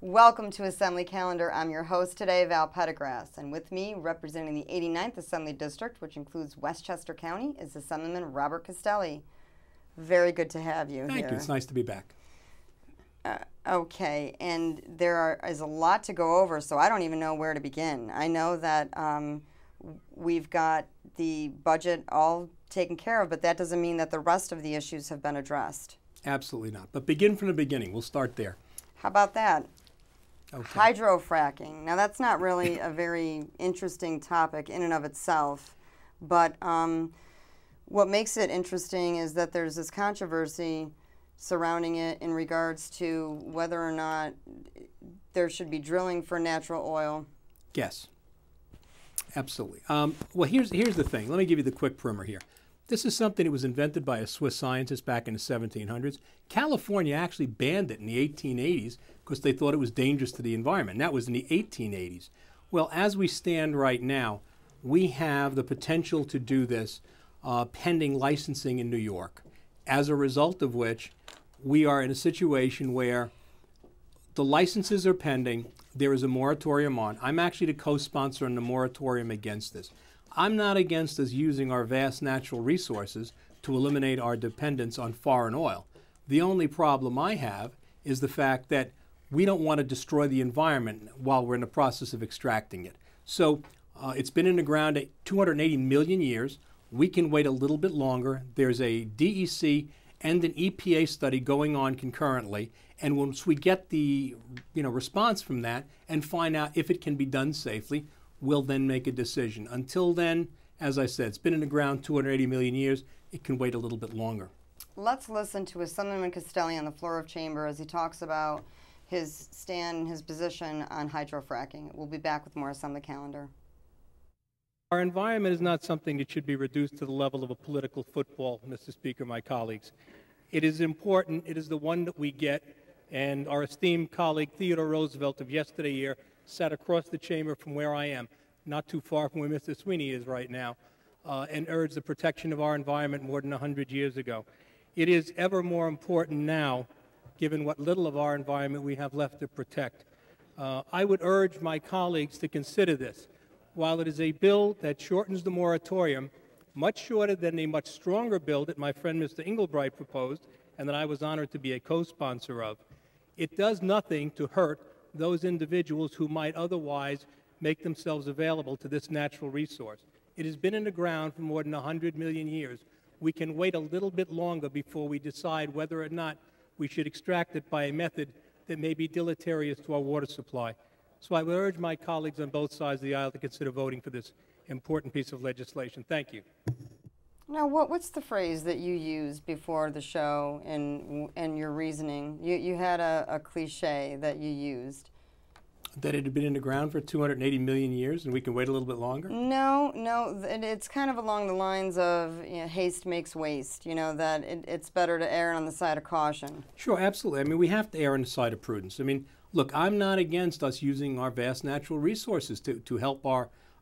Welcome to Assembly Calendar. I'm your host today, Val Pettigras, and with me, representing the 89th Assembly District, which includes Westchester County, is Assemblyman Robert Castelli. Very good to have you here. Thank you. It's nice to be back. Okay, and is a lot to go over, so I don't even know where to begin. I know that we've got the budget all taken care of, but that doesn't mean that the rest of the issues have been addressed. Absolutely not. But begin from the beginning. We'll start there. How about that? Okay. Hydrofracking. Now, that's not really a very interesting topic in and of itself, but what makes it interesting is that there's this controversy surrounding it in regards to whether or not there should be drilling for natural oil. Yes. Absolutely. Well, here's the thing. Let me give you the quick primer here. This is something that was invented by a Swiss scientist back in the 1700s. California actually banned it in the 1880s because they thought it was dangerous to the environment. And that was in the 1880s. Well, as we stand right now, we have the potential to do this pending licensing in New York, as a result of which we are in a situation where the licenses are pending. There is a moratorium on. I'm actually the co-sponsor on the moratorium against this. I'm not against us using our vast natural resources to eliminate our dependence on foreign oil. The only problem I have is the fact that we don't want to destroy the environment while we're in the process of extracting it. So it's been in the ground 280 million years. We can wait a little bit longer. There's a DEC and an EPA study going on concurrently. And once we get the response from that and find out if it can be done safely, we'll then make a decision. Until then, as I said, it's been in the ground 280 million years. It can wait a little bit longer. Let's listen to Assemblyman Castelli on the floor of Chamber as he talks about his stand, his position on hydrofracking. We'll be back with more Assembly Calendar. Our environment is not something that should be reduced to the level of a political football, Mr. Speaker, my colleagues. It is important. It is the one that we get. And our esteemed colleague Theodore Roosevelt of yesterday sat across the chamber from where I am, not too far from where Mr. Sweeney is right now, and urged the protection of our environment more than 100 years ago. It is ever more important now, given what little of our environment we have left to protect. I would urge my colleagues to consider this. While it is a bill that shortens the moratorium, much shorter than the much stronger bill that my friend Mr. Englebright proposed, and that I was honored to be a co-sponsor of, it does nothing to hurt those individuals who might otherwise make themselves available to this natural resource. It has been in the ground for more than 100 million years. We can wait a little bit longer before we decide whether or not we should extract it by a method that may be deleterious to our water supply. So I would urge my colleagues on both sides of the aisle to consider voting for this important piece of legislation. Thank you. Now, what's the phrase that you used before the show and your reasoning? You had a cliche that you used. That it had been in the ground for 280 million years and we can wait a little bit longer? No, it's kind of along the lines of haste makes waste, that it's better to err on the side of caution. Sure, absolutely. I mean, we have to err on the side of prudence. I mean, look, I'm not against us using our vast natural resources to help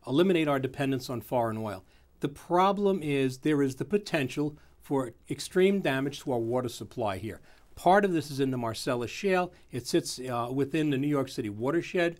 eliminate our dependence on foreign oil. The problem is there is the potential for extreme damage to our water supply here. Part of this is in the Marcellus Shale. It sits within the New York City watershed.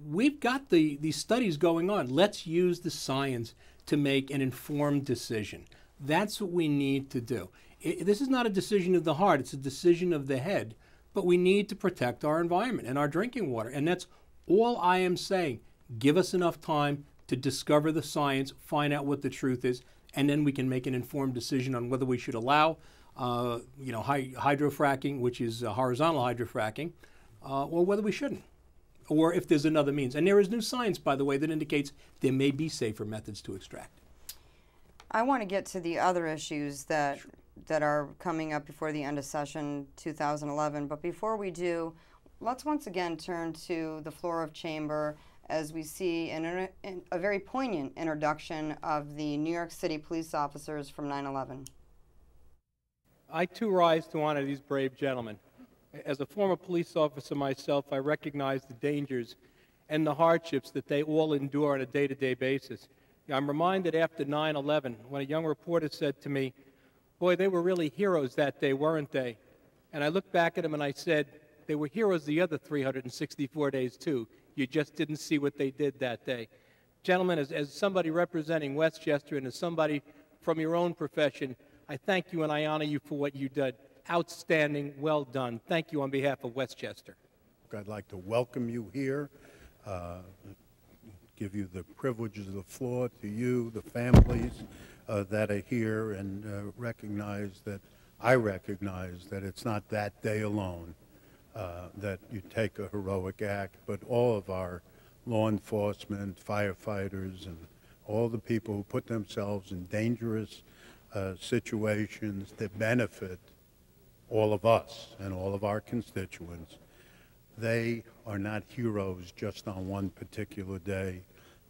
We've got these studies going on. Let's use the science to make an informed decision. That's what we need to do. This is not a decision of the heart. It's a decision of the head. But we need to protect our environment and our drinking water. And that's all I am saying. Give us enough time to discover the science, find out what the truth is, and then we can make an informed decision on whether we should allow hydrofracking, which is horizontal hydrofracking, or whether we shouldn't, or if there's another means. And there is new science, by the way, that indicates there may be safer methods to extract. I want to get to the other issues that are coming up before the end of session 2011, but before we do, let's once again turn to the floor of Chamber as we see a very poignant introduction of the New York City police officers from 9/11. I too rise to honor these brave gentlemen. As a former police officer myself, I recognize the dangers and the hardships that they all endure on a day-to-day basis. I'm reminded after 9/11 when a young reporter said to me, "Boy, they were really heroes that day, weren't they?" And I looked back at him and I said, They were heroes the other 364 days, too. You just didn't see what they did that day. Gentlemen, as somebody representing Westchester and as somebody from your own profession, I thank you and I honor you for what you did. Outstanding, well done. Thank you on behalf of Westchester. I'd like to welcome you here, give you the privileges of the floor to you, the families that are here, and I recognize that it's not that day alone that you take a heroic act, but all of our law enforcement, firefighters, and all the people who put themselves in dangerous situations that benefit all of us and all of our constituents. They are not heroes just on one particular day.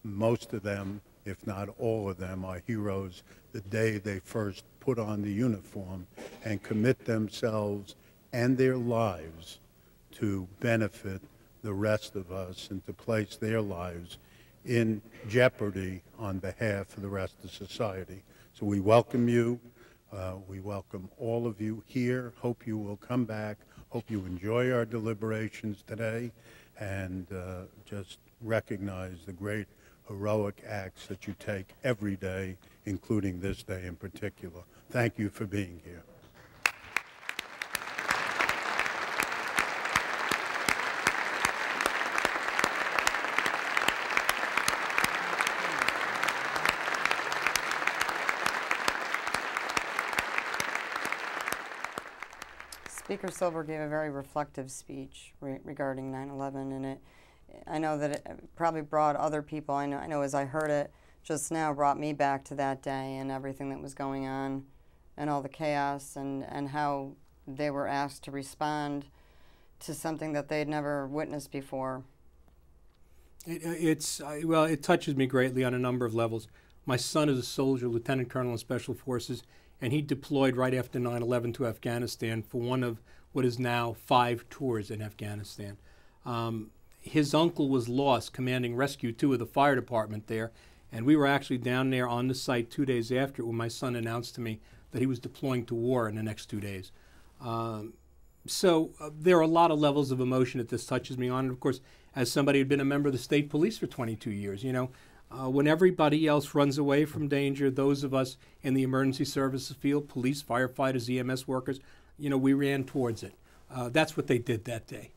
Most of them, if not all of them, are heroes the day they first put on the uniform and commit themselves and their lives to benefit the rest of us and to place their lives in jeopardy on behalf of the rest of society. So we welcome you. We welcome all of you here. Hope you will come back. Hope you enjoy our deliberations today and just recognize the great heroic acts that you take every day, including this day in particular. Thank you for being here. Speaker Silver gave a very reflective speech regarding 9/11, and I know that it probably brought other people. I know as I heard it just now, brought me back to that day and everything that was going on, and all the chaos, and how they were asked to respond to something that they'd never witnessed before. Well, it touches me greatly on a number of levels. My son is a soldier, lieutenant colonel in Special Forces, and he deployed right after 9/11 to Afghanistan for one of what is now 5 tours in Afghanistan. His uncle was lost commanding Rescue 2 of the fire department there, and we were actually down there on the site 2 days after when my son announced to me that he was deploying to war in the next 2 days. So there are a lot of levels of emotion that this touches me on. And of course, as somebody who'd been a member of the state police for 22 years, you know, when everybody else runs away from danger, those of us in the emergency services field, police, firefighters, EMS workers, you know, we ran towards it. That's what they did that day,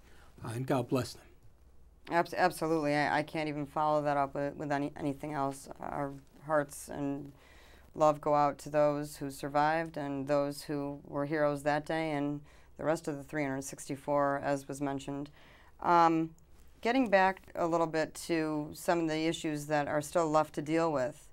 and God bless them. Absolutely. I can't even follow that up with anything else. Our hearts and love go out to those who survived and those who were heroes that day, and the rest of the 364, as was mentioned. Getting back a little bit to some of the issues that are still left to deal with,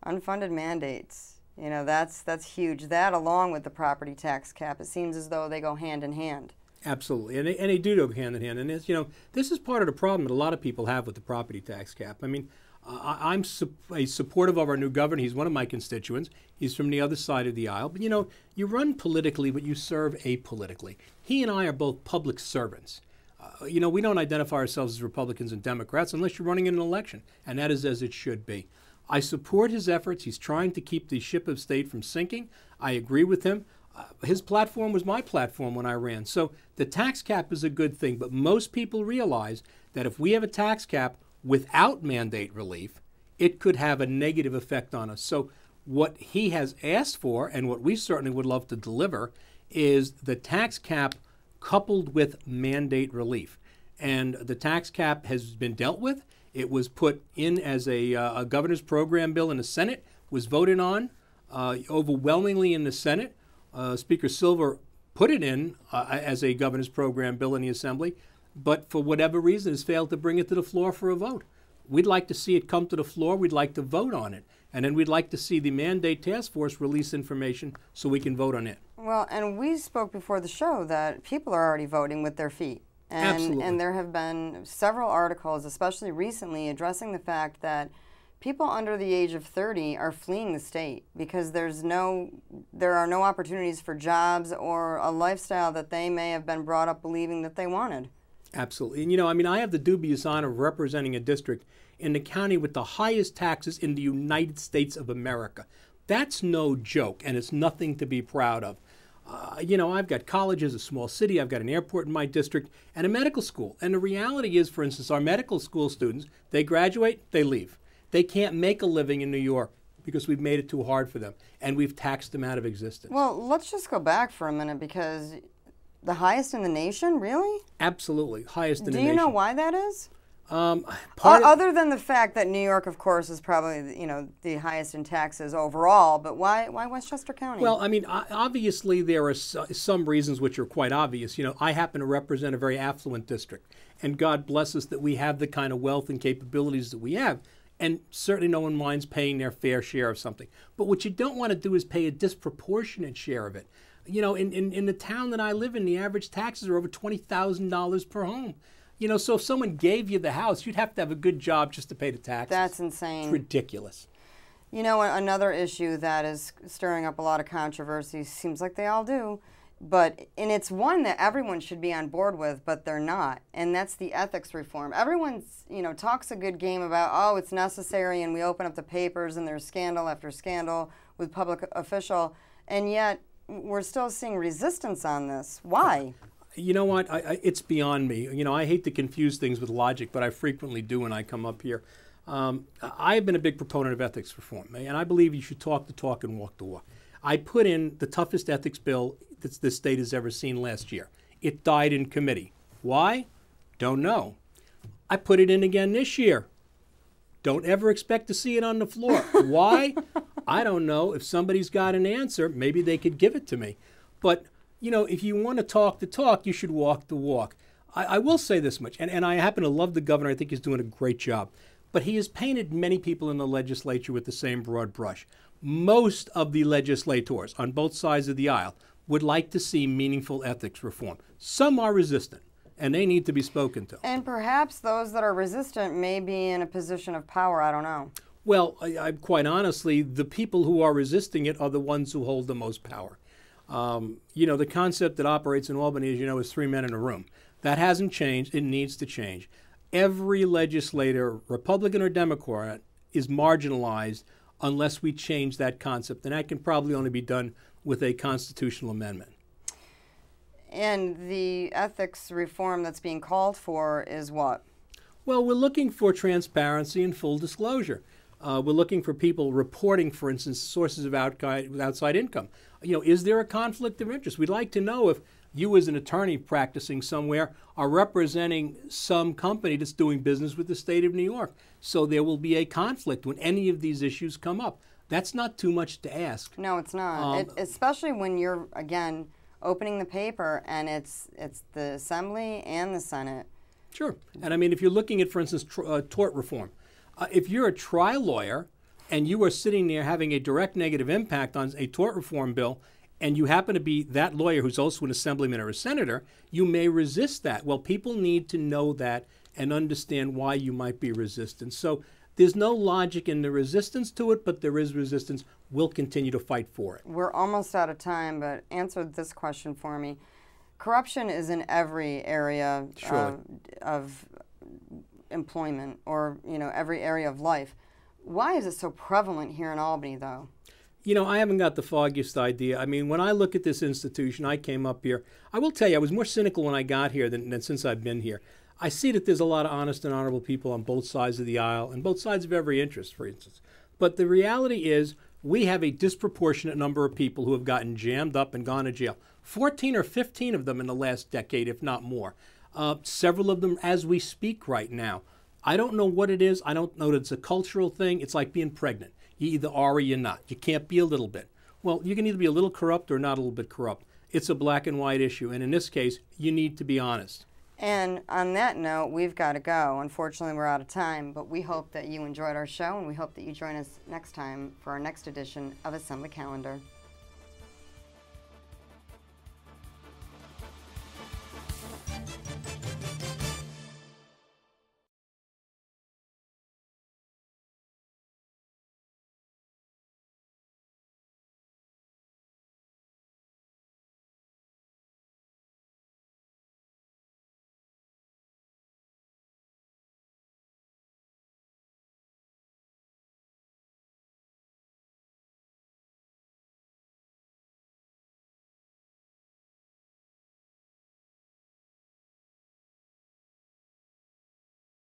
unfunded mandates. You know, that's huge. That, along with the property tax cap, it seems as though they go hand in hand. Absolutely, and they do go hand in hand. And it's, you know, this is part of the problem that a lot of people have with the property tax cap. I mean, I'm supportive of our new governor. He's one of my constituents. He's from the other side of the aisle. But, you know, you run politically, but you serve apolitically. He and I are both public servants. You know, we don't identify ourselves as Republicans and Democrats unless you're running in an election, and that is as it should be. I support his efforts. He's trying to keep the ship of state from sinking. I agree with him. His platform was my platform when I ran. So the tax cap is a good thing, but most people realize that if we have a tax cap without mandate relief, it could have a negative effect on us. So what he has asked for, and what we certainly would love to deliver, is the tax cap coupled with mandate relief. And the tax cap has been dealt with. It was put in as a governor's program bill in the Senate, was voted on overwhelmingly in the Senate. Speaker Silver put it in as a governor's program bill in the Assembly, but for whatever reason has failed to bring it to the floor for a vote. We'd like to see it come to the floor. We'd like to vote on it. And then we'd like to see the mandate task force release information so we can vote on it. Well, and we spoke before the show that people are already voting with their feet. Absolutely. And there have been several articles, especially recently, addressing the fact that people under the age of 30 are fleeing the state because there are no opportunities for jobs or a lifestyle that they may have been brought up believing that they wanted. Absolutely. And, you know, I mean, I have the dubious honor of representing a district in the county with the highest taxes in the United States of America. That's no joke, and it's nothing to be proud of. You know, I've got colleges, a small city, I've got an airport in my district, and a medical school. And the reality is, for instance, our medical school students, they graduate, they leave. They can't make a living in New York because we've made it too hard for them, and we've taxed them out of existence. Well, let's just go back for a minute, because the highest in the nation, really? Absolutely, highest in the Do nation. you know why that is? Part of- Other than the fact that New York, of course, is probably, you know, the highest in taxes overall, but why Westchester County? Well, I mean, obviously there are some reasons which are quite obvious. You know, I happen to represent a very affluent district, and God bless us that we have the kind of wealth and capabilities that we have. And certainly no one minds paying their fair share of something. But what you don't want to do is pay a disproportionate share of it. You know, in the town that I live in, the average taxes are over $20,000 per home. You know, so if someone gave you the house, you'd have to have a good job just to pay the taxes. That's insane. It's ridiculous. You know, another issue that is stirring up a lot of controversy, seems like they all do, and it's one that everyone should be on board with, but they're not, and that's the ethics reform. Everyone's, you know, talks a good game about, oh, it's necessary, and we open up the papers and there's scandal after scandal with public official, and yet we're still seeing resistance on this. Why? You know what? It's beyond me. You know, I hate to confuse things with logic, but I frequently do when I come up here. I've been a big proponent of ethics reform, and I believe you should talk the talk and walk the walk. I put in the toughest ethics bill that this state has ever seen last year. It died in committee. Why? Don't know. I put it in again this year. Don't ever expect to see it on the floor. Why? I don't know. If somebody's got an answer, maybe they could give it to me. But you know, if you want to talk the talk, you should walk the walk. I will say this much, and I happen to love the governor. I think he's doing a great job. But he has painted many people in the legislature with the same broad brush. Most of the legislators on both sides of the aisle would like to see meaningful ethics reform. Some are resistant, and they need to be spoken to. And perhaps those that are resistant may be in a position of power. I don't know. Well, quite honestly, the people who are resisting it are the ones who hold the most power. You know, the concept that operates in Albany, as you know, is 3 men in a room. That hasn't changed. It needs to change. Every legislator, Republican or Democrat, is marginalized unless we change that concept. And that can probably only be done with a constitutional amendment. And the ethics reform that's being called for is what? Well, we're looking for transparency and full disclosure. We're looking for people reporting, for instance, sources of outside income. You know, is there a conflict of interest? We'd like to know if you as an attorney practicing somewhere are representing some company that's doing business with the state of New York. So there will be a conflict when any of these issues come up. That's not too much to ask. No, it's not. Especially when you're, again, opening the paper and it's the Assembly and the Senate. Sure. And I mean, if you're looking at, for instance, tort reform, if you're a trial lawyer and you are sitting there having a direct negative impact on a tort reform bill, and you happen to be that lawyer who's also an assemblyman or a senator, you may resist that. Well, people need to know that and understand why you might be resistant. So there's no logic in the resistance to it, but there is resistance. We'll continue to fight for it. We're almost out of time, but answer this question for me. Corruption is in every area of employment, or, you know, every area of life. Why is it so prevalent here in Albany, though? You know, I haven't got the foggiest idea. I mean, when I look at this institution, I came up here. I will tell you, I was more cynical when I got here than since I've been here. I see that there's a lot of honest and honorable people on both sides of the aisle and both sides of every interest, for instance. But the reality is we have a disproportionate number of people who have gotten jammed up and gone to jail. 14 or 15 of them in the last decade, if not more. Several of them as we speak right now. I don't know what it is. I don't know that it's a cultural thing. It's like being pregnant. You either are or you're not. You can't be a little bit. Well, you can either be a little corrupt or not a little bit corrupt. It's a black and white issue. And in this case, you need to be honest. And on that note, we've got to go. Unfortunately, we're out of time, but we hope that you enjoyed our show, and we hope that you join us next time for our next edition of Assembly Calendar.